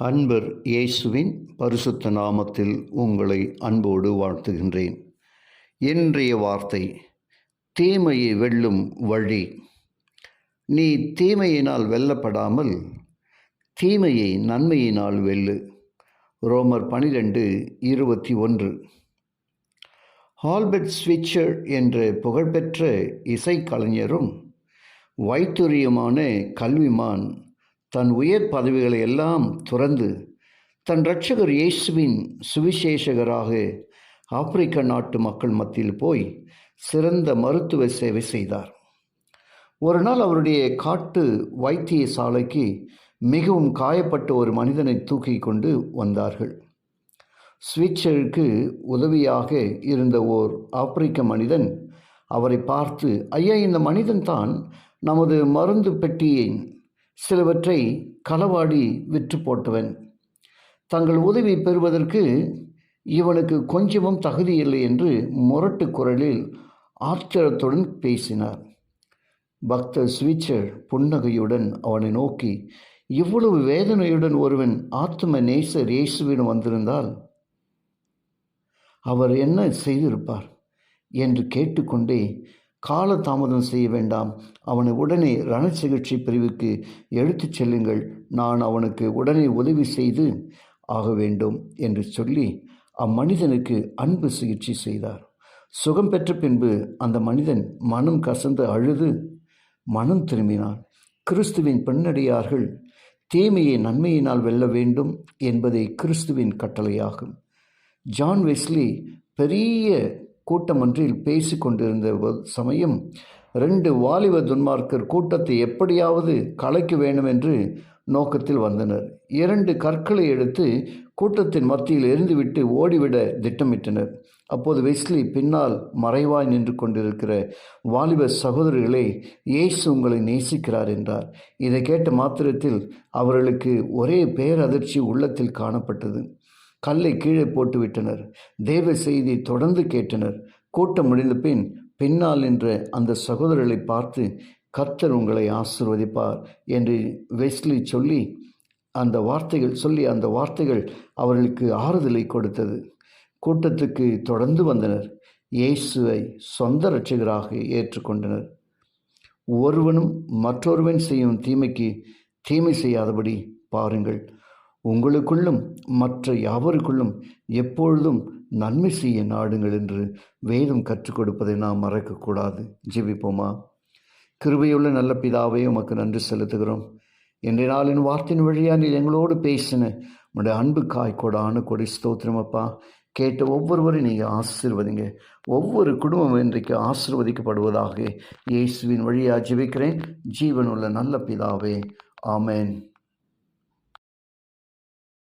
அன்பர் இயேசுவின் பரிசுத்த நாமத்தில் உங்களை அன்போடு வாழ்த்துகின்றேன். இன்றைய வார்த்தை, தீமையை வெல்லும் வழி. நீ தீமையினால் வெல்லப்படாமல் தீமையை நன்மையினால் வெல்லு. ரோமர் 12:21. ஆல்பர்ட் ஸ்விட்சர் என்ற புகழ்பெற்ற இசைக்கலைஞரும் வைத்துரியமான கல்விமான் தன் உயர் பதவிகளை எல்லாம் துறந்து தன் இரட்சகர் இயேசுவின் சுவிசேஷகராக ஆப்பிரிக்க நாட்டு மக்கள் மத்தியில் போய் சிறந்த மருத்துவ சேவை செய்தார். ஒரு நாள் அவருடைய காட்டு வைத்தியசாலைக்கு மிகவும் காயப்பட்ட ஒரு மனிதனை தூக்கி கொண்டு வந்தார்கள். ஸ்விட்சருக்கு உதவியாக இருந்த ஓர் ஆப்பிரிக்க மனிதன் அவரை பார்த்து, ஐயா, இந்த மனிதன் தான் நமது மருந்து பெட்டியின் சிலவற்றை களவாடி விற்று போட்டவன். தங்கள் உதவி பெறுவதற்கு இவனுக்கு கொஞ்சமும் தகுதியில்லை என்று முரட்டு குரலில் ஆத்திரத்துடன் பேசினார். பக்தர் ஸ்விட்சர் புன்னகையுடன் அவனை நோக்கி, இவ்வளவு வேதனையுடன் ஒருவன் ஆத்ம நேசர் இயேசுவின் வந்திருந்தால் அவர் என்ன செய்திருப்பார் என்று கேட்டுக்கொண்டே, கால தாமதம் செய்ய வேண்டாம், அவனை உடனே ரண சிகிச்சை பிரிவுக்கு எடுத்துச் செல்லுங்கள், நான் அவனுக்கு உடனே உதவி செய்து ஆக வேண்டும் என்று சொல்லி அம்மனிதனுக்கு அன்பு சிகிச்சை செய்தார். சுகம் பெற்ற பின்பு அந்த மனிதன் மனம் கசந்து அழுது மனம் திரும்பினான். கிறிஸ்துவின் பெண்ணடியார்கள் தீமையை நன்மையினால் வெல்ல வேண்டும் என்பதை கிறிஸ்துவின் கட்டளையாகும். ஜான் வெஸ்லி பெரிய கூட்டம் ஒன்றில் பேசி கொண்டிருந்த சமயம் 2 வாலிப துன்மார்க்கர் கூட்டத்தை எப்படியாவது கலைக்க வேண்டும் என்று நோக்கத்தில் வந்தனர். 2 கற்களை எடுத்து கூட்டத்தின் மத்தியில் எரிந்துவிட்டு ஓடிவிட திட்டமிட்டனர். அப்போது வெஸ்லி பின்னால் மறைவாய் நின்று கொண்டிருக்கிற வாலிப சகோதரர்களே, இயேசு உங்களை நேசிக்கிறார் என்றார். இதை கேட்ட மாத்திரத்தில் அவர்களுக்கு ஒரே பேரதிர்ச்சி உள்ளத்தில் காணப்பட்டது. கல்லை கீழே போட்டுவிட்டனர். தேவ செய்தி தொடர்ந்து கேட்டனர். கூட்டம் முடிந்த பின் பின்னால் நின்ற அந்த சகோதரர்களை பார்த்து, கர்த்தர் உங்களை ஆசீர்வதிப்பார் என்று வெஸ்லி அந்த வார்த்தைகள் அவர்களுக்கு ஆறுதலை கொடுத்தது. கூட்டத்துக்கு தொடர்ந்து வந்தனர். இயேசுவை சொந்த இரட்சகராக ஏற்றுக்கொண்டனர். ஒருவனும் மற்றொருவன் செய்யும் தீமைக்கு தீமை செய்யாதபடி பாருங்கள். உங்களுக்குள்ளும் மற்ற யாவருக்குள்ளும் எப்பொழுதும் நன்மை செய்ய நாடுங்கள் என்று வேதம் கற்றுக் கொடுப்பதை நாம் மறக்கக்கூடாது. ஜெபிப்போமா. கிருபையுள்ள நல்ல பிதாவே, உமக்கு நன்றி செலுத்துகிறோம். இன்றைய நாளின் வார்த்தையின் வழியாக நீ எங்களோடு பேசின உடைய அன்புக்காய் கொடான கொடி ஸ்தோத்திரமப்பா. கேட்ட ஒவ்வொருவரையும் நீங்கள் ஆசீர்வதிங்க. ஒவ்வொரு குடும்பம் இன்றைக்கு ஆசீர்வதிக்கப்படுவதாக இயேசுவின் வழியாக ஜெபிக்கிறேன். ஜீவனுள்ள நல்ல பிதாவே, ஆமென்.